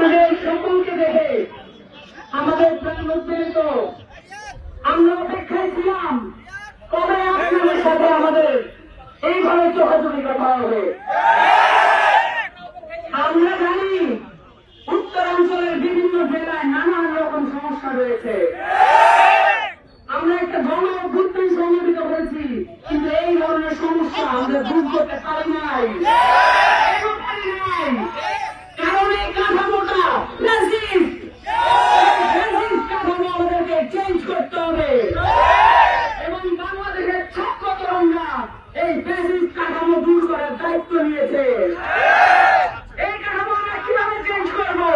আপনাদের সকলকে দেখে আমাদের প্রাণ উদ্বেলিত। আমরা অপেক্ষায় ছিলাম কবে আপনাদের সাথে আমাদের এইভাবে চোখাচোখি কথা হবে। আমরা জানি উত্তরাঞ্চলের বিভিন্ন জেলায় নানান রকম সমস্যা রয়েছে। আমরা একটা গণ অভ্যুত্থান সংগঠিত করেছি, কিন্তু এই ধরনের সমস্যা আমরা দূর করতে পারি নাই। কারণ এই কাঠামোটা কাঠামো আমাদেরকে চেঞ্জ করতে হবে এবং বাংলাদেশের ছাত্র তরুণরা এই বেসিস কাঠামো দূর করার দায়িত্ব নিয়েছে। এই কাঠামো আমরা কিভাবে চেঞ্জ করবো?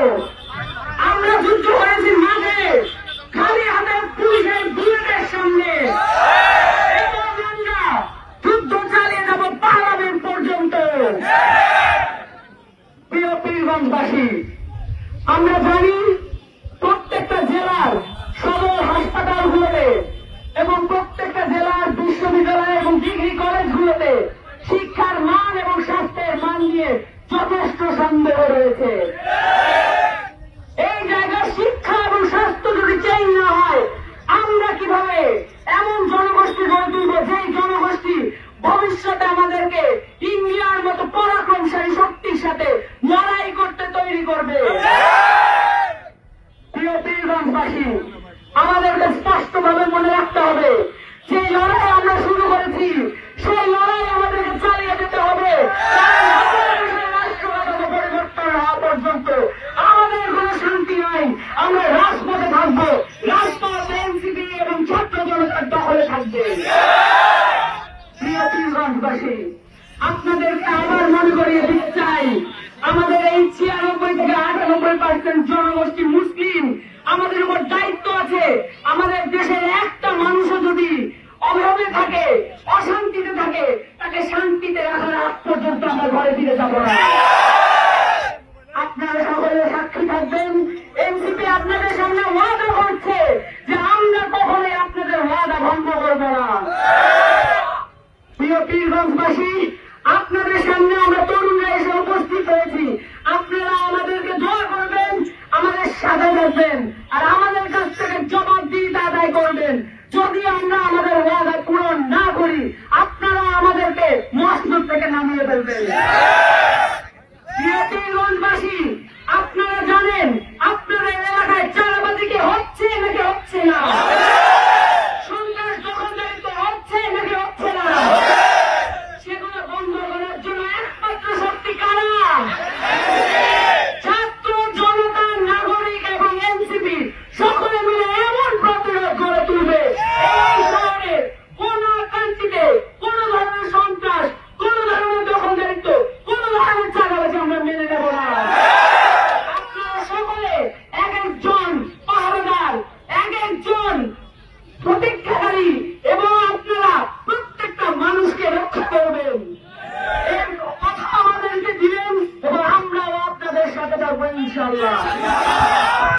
আমরা যুদ্ধ করেছি মাঠে, খালি হাতে পুলিশের বুলেটের সামনে, এবং আমরা যুদ্ধ চালিয়ে যাব পার্লামেন্ট পর্যন্ত। প্রিয় পীরগঞ্জবাসী, আমরা জানি প্রত্যেকটা জেলার সদর হাসপাতালগুলোতে এবং প্রত্যেকটা জেলার বিশ্ববিদ্যালয় এবং ডিগ্রি কলেজগুলোতে শিক্ষার মান এবং স্বাস্থ্যের মান নিয়ে যথেষ্ট সন্দেহ রয়েছে। এই জায়গায় শিক্ষা এবং স্বাস্থ্য যদি চেঞ্জ না হয়, আমরা কিভাবে এমন জনগোষ্ঠী গড়ে তুলব যেই জনগোষ্ঠী ভবিষ্যতে আমাদেরকে ইন্ডিয়ার মতো পরাক্রমশালী শক্তির সাথে লড়াই করতে তৈরি করবে। প্রিয় পীরগঞ্জবাসী, আমাদেরকে স্পষ্টভাবে মনে রাখতে হবে, যে লড়াই আমরা শুরু করেছি সেই লড়াই আমাদেরকে চালিয়ে যেতে হবে। রাষ্ট্র কাঠামো পরিবর্তন হওয়া পর্যন্ত আমাদের কোনো শান্তি নাই। আমরা রাজপথে থাকবো, রাজপথ এনসিপি এবং ছাত্র জনতার দখলে থাকবে। প্রিয় পীরগঞ্জবাসী, আপনাদেরকে আবার মনে করিয়ে দিতে চাই, আমাদের এই 96 থেকে 98% জনগোষ্ঠী মুসলিম। আমাদের উপর দায়িত্ব আছে। আমাদের দেশের একটা মানুষও যদি অভাবে থাকে, অশান্তিতে থাকে, তাকে শান্তিতে রাখার আগ পর্যন্ত আমরা ঘরে ফিরে যাব না। আপনারা সকলে সাক্ষী থাকবেন, এনসিপি আপনাদের সামনে ওয়াদা করছে যে আমরা কখনোই আপনাদের ওয়াদা ভঙ্গ করব না। প্রিয় পীরগঞ্জবাসী, আপনাদের সামনে আমরা তরুণরা এসে উপস্থিত হয়েছি। আপনারা আমাদেরকে দোয়া করবেন, আমাদের সাথে থাকবেন, আর আমাদের কাছ থেকে জবাবদিহিতা আদায় করবেন। যদি আমরা আমাদের ওয়াদা পূরণ না করি, আপনারা আমাদেরকে মসজিদ থেকে নামিয়ে ফেলবেন। প্রিয় পীরগঞ্জবাসী, আপনারা জানেন আপনাদের এলাকায় চাঁদাবাজি কি হচ্ছে নাকি হচ্ছে না? সন্ত্রাস দখলদারিত্ব হচ্ছে নাকি হচ্ছে না? সেগুলো বন্ধ করার জন্য একমাত্র শক্তি কারা? ছাত্র জনতা, নাগরিক এবং এনসিপি সকলে মিলে এমন প্রতিরোধ গড়ে তুলবে, এই শহরে কোন কান্ট্রিতে কোন ধরনের সন্ত্রাস, কোন ধরনের দখলদারিত্ব, কোন ধরনের চাঁদাবাজি আমরা মেনে নেব না। আপনারা সকলে এক একজন পাহারাদার, এক একজন প্রতীক্ষাকারী, এবং আপনারা প্রত্যেকটা মানুষকে রক্ষা করবেন। এর কথা আমাদেরকে দিবেন এবং আমরাও আপনাদের সাথে থাকবো ইনশাআল্লাহ।